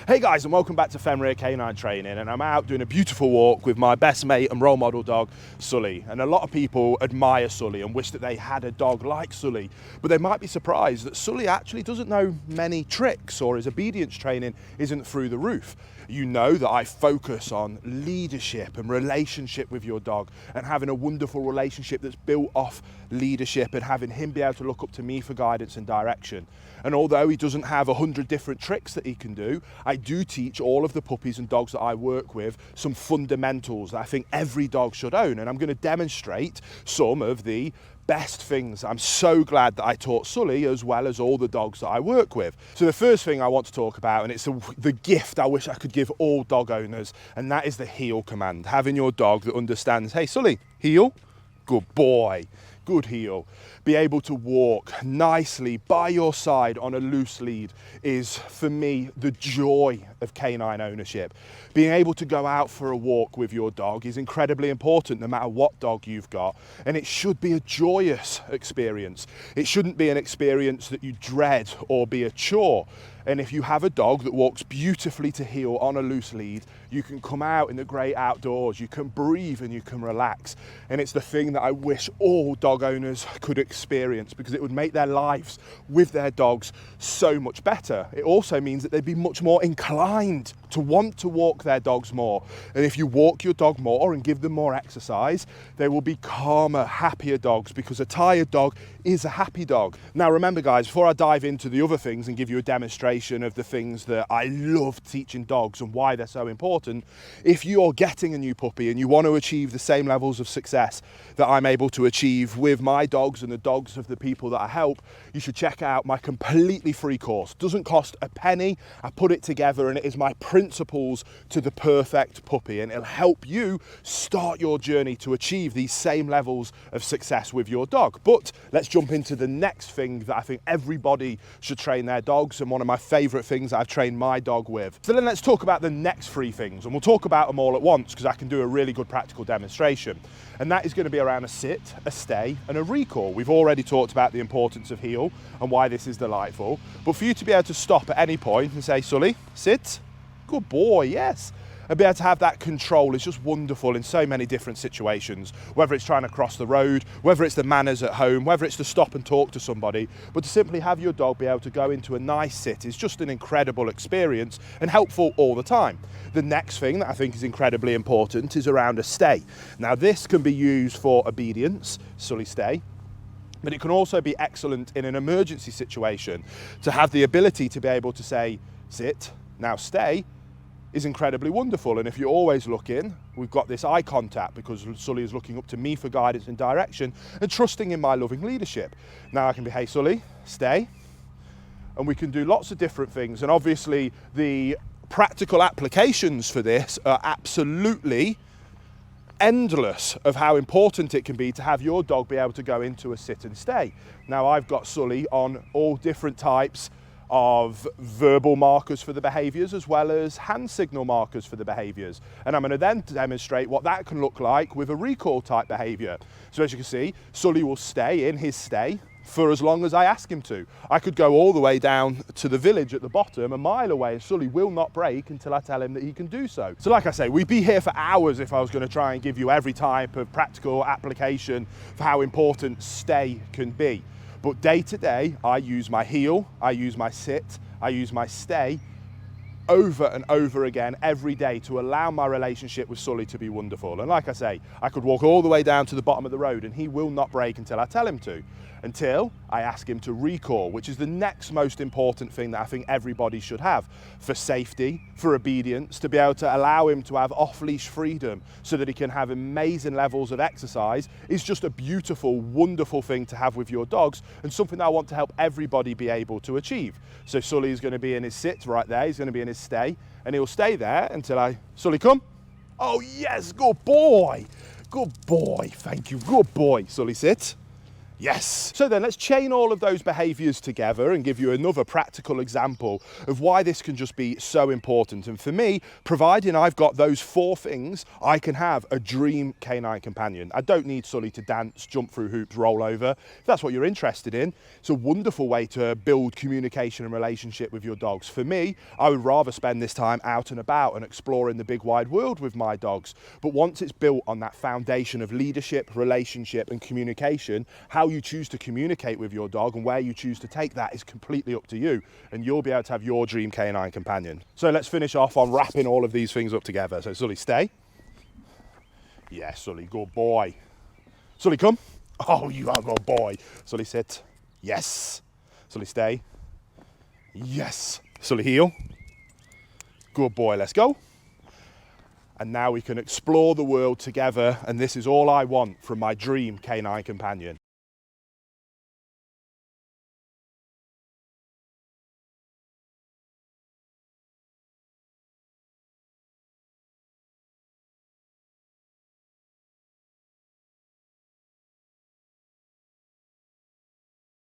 Hey guys, and welcome back to Fenrir Canine Training, and I'm out doing a beautiful walk with my best mate and role model dog, Sully. And a lot of people admire Sully and wish that they had a dog like Sully, but they might be surprised that Sully actually doesn't know many tricks, or his obedience training isn't through the roof. You know that I focus on leadership and relationship with your dog, and having a wonderful relationship that's built off leadership and having him be able to look up to me for guidance and direction. And although he doesn't have 100 different tricks that he can do, I do teach all of the puppies and dogs that I work with some fundamentals that I think every dog should own. And I'm going to demonstrate some of the best things I'm so glad that I taught Sully, as well as all the dogs that I work with. So the first thing I want to talk about, and it's the gift I wish I could give all dog owners, and that is the heel command. Having your dog that understands, hey Sully, heel, good boy, good heel. Be able to walk nicely by your side on a loose lead is, for me, the joy of canine ownership. Being able to go out for a walk with your dog is incredibly important, no matter what dog you've got, and it should be a joyous experience. It shouldn't be an experience that you dread or be a chore. And if you have a dog that walks beautifully to heel on a loose lead, you can come out in the great outdoors, you can breathe and you can relax. And it's the thing that I wish all dog owners could experience, because it would make their lives with their dogs so much better. It also means that they'd be much more inclined to want to walk their dogs more. And if you walk your dog more and give them more exercise, they will be calmer, happier dogs, because a tired dog is a happy dog. Now remember guys, before I dive into the other things and give you a demonstration of the things that I love teaching dogs and why they're so important, if you're getting a new puppy and you want to achieve the same levels of success that I'm able to achieve with my dogs and the dogs of the people that I help, you should check out my completely free course. Doesn't cost a penny. I put it together and it is my principles to the perfect puppy, and it'll help you start your journey to achieve these same levels of success with your dog. But let's jump into the next thing that I think everybody should train their dogs, and one of my favorite things I've trained my dog with. So then let's talk about the next three things, and we'll talk about them all at once because I can do a really good practical demonstration. And that is going to be around a sit, a stay, and a recall. We've already talked about the importance of heel and why this is delightful. But for you to be able to stop at any point and say, Sully, sit, good boy, yes, and be able to have that control is just wonderful in so many different situations, whether it's trying to cross the road, whether it's the manners at home, whether it's to stop and talk to somebody. But to simply have your dog be able to go into a nice sit is just an incredible experience and helpful all the time. The next thing that I think is incredibly important is around a stay. Now this can be used for obedience, Sully stay, but it can also be excellent in an emergency situation to have the ability to be able to say, sit, now stay, is incredibly wonderful. And if you're always looking, we've got this eye contact because Sully is looking up to me for guidance and direction and trusting in my loving leadership. Now I can be, hey Sully, stay. And we can do lots of different things. And obviously the practical applications for this are absolutely endless of how important it can be to have your dog be able to go into a sit and stay. Now I've got Sully on all different types of verbal markers for the behaviours, as well as hand signal markers for the behaviours. And I'm going to then demonstrate what that can look like with a recall type behaviour. So as you can see, Sully will stay in his stay for as long as I ask him to. I could go all the way down to the village at the bottom, a mile away, and Sully will not break until I tell him that he can do so. So like I say, we'd be here for hours if I was going to try and give you every type of practical application for how important stay can be. But day to day, I use my heel, I use my sit, I use my stay over and over again every day to allow my relationship with Sully to be wonderful. And like I say, I could walk all the way down to the bottom of the road and he will not break until I tell him to, until I ask him to recall, which is the next most important thing that I think everybody should have for safety, for obedience, to be able to allow him to have off-leash freedom so that he can have amazing levels of exercise is just a beautiful, wonderful thing to have with your dogs, and something that I want to help everybody be able to achieve. So Sully is going to be in his sit right there, he's going to be in his stay, and he'll stay there until Sully, come. Oh yes, good boy, thank you, good boy. Sully, sit. Yes. So then let's chain all of those behaviours together and give you another practical example of why this can just be so important. And for me, providing I've got those 4 things, I can have a dream canine companion. I don't need Sully to dance, jump through hoops, roll over. If that's what you're interested in, it's a wonderful way to build communication and relationship with your dogs. For me, I would rather spend this time out and about and exploring the big wide world with my dogs. But once it's built on that foundation of leadership, relationship and communication, how you choose to communicate with your dog and where you choose to take that is completely up to you, and you'll be able to have your dream canine companion. So let's finish off on wrapping all of these things up together. So Sully, stay. Yes, Sully, good boy. Sully, come. Oh, you are a good boy. Sully, sit. Yes. Sully, stay. Yes. Sully, heel. Good boy, let's go. And now we can explore the world together, and this is all I want from my dream canine companion.